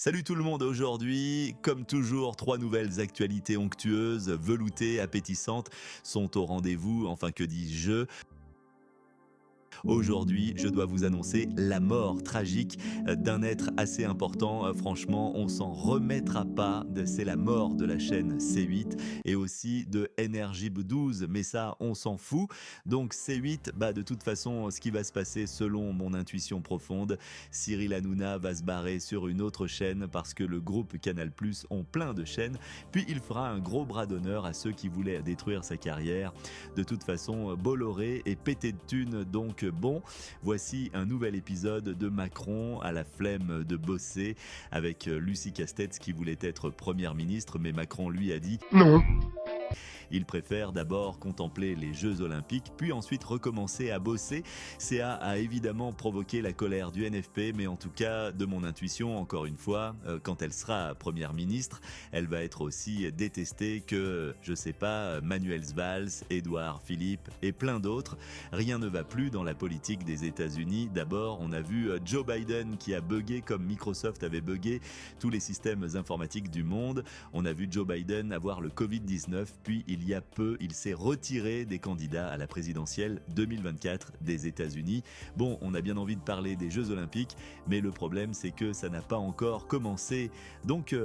Salut tout le monde, aujourd'hui, comme toujours, 3 nouvelles actualités onctueuses, veloutées, appétissantes sont au rendez-vous, enfin que dis-je. Aujourd'hui, je dois vous annoncer la mort tragique d'un être assez important. Franchement, on s'en remettra pas. C'est la mort de la chaîne C8 et aussi de NRJ 12. Mais ça, on s'en fout. Donc C8, de toute façon, ce qui va se passer selon mon intuition profonde, Cyril Hanouna va se barrer sur une autre chaîne parce que le groupe Canal+ ont plein de chaînes. Puis il fera un gros bras d'honneur à ceux qui voulaient détruire sa carrière. De toute façon, Bolloré est pété de thunes, donc bon, voici un nouvel épisode de Macron à la flemme de bosser avec Lucie Castetz qui voulait être première ministre, mais Macron lui a dit Non. il préfère d'abord contempler les Jeux Olympiques, puis ensuite recommencer à bosser. CA a évidemment provoqué la colère du NFP, mais en tout cas, de mon intuition, encore une fois, quand elle sera première ministre, elle va être aussi détestée que, je sais pas, Manuel Valls, Édouard Philippe et plein d'autres. Rien ne va plus dans la politique des États-Unis. D'abord, on a vu Joe Biden qui a buggé comme Microsoft avait buggé tous les systèmes informatiques du monde. On a vu Joe Biden avoir le Covid-19, puis il y a peu, il s'est retiré des candidats à la présidentielle 2024 des États-Unis. Bon, on a bien envie de parler des Jeux Olympiques, mais le problème c'est que ça n'a pas encore commencé. Donc,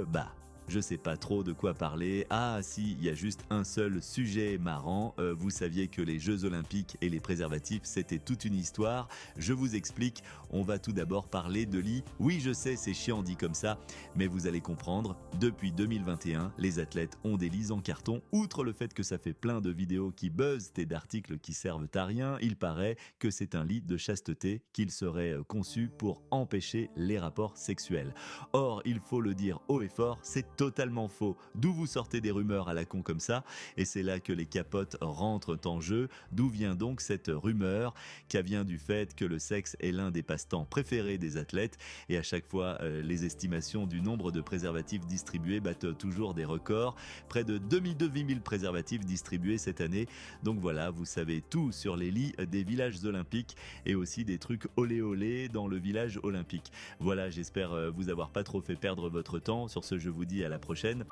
je sais pas trop de quoi parler. Ah si, il y a juste un seul sujet marrant. Vous saviez que les Jeux Olympiques et les préservatifs, c'était toute une histoire. Je vous explique. On va tout d'abord parler de lits. Oui, je sais, c'est chiant dit comme ça, mais vous allez comprendre. Depuis 2021, les athlètes ont des lits en carton. Outre le fait que ça fait plein de vidéos qui buzzent et d'articles qui servent à rien, il paraît que c'est un lit de chasteté qu'il serait conçu pour empêcher les rapports sexuels. Or, il faut le dire haut et fort, c'est totalement faux. D'où vous sortez des rumeurs à la con comme ça? Et c'est là que les capotes rentrent en jeu. D'où vient donc cette rumeur? Qui vient du fait que le sexe est l'un des passe-temps préférés des athlètes et à chaque fois, les estimations du nombre de préservatifs distribués battent toujours des records. Près de 2008 000 préservatifs distribués cette année. Donc voilà, vous savez tout sur les lits des villages olympiques et aussi des trucs olé olé dans le village olympique. Voilà, j'espère vous avoir pas trop fait perdre votre temps. Sur ce, je vous dis à la prochaine.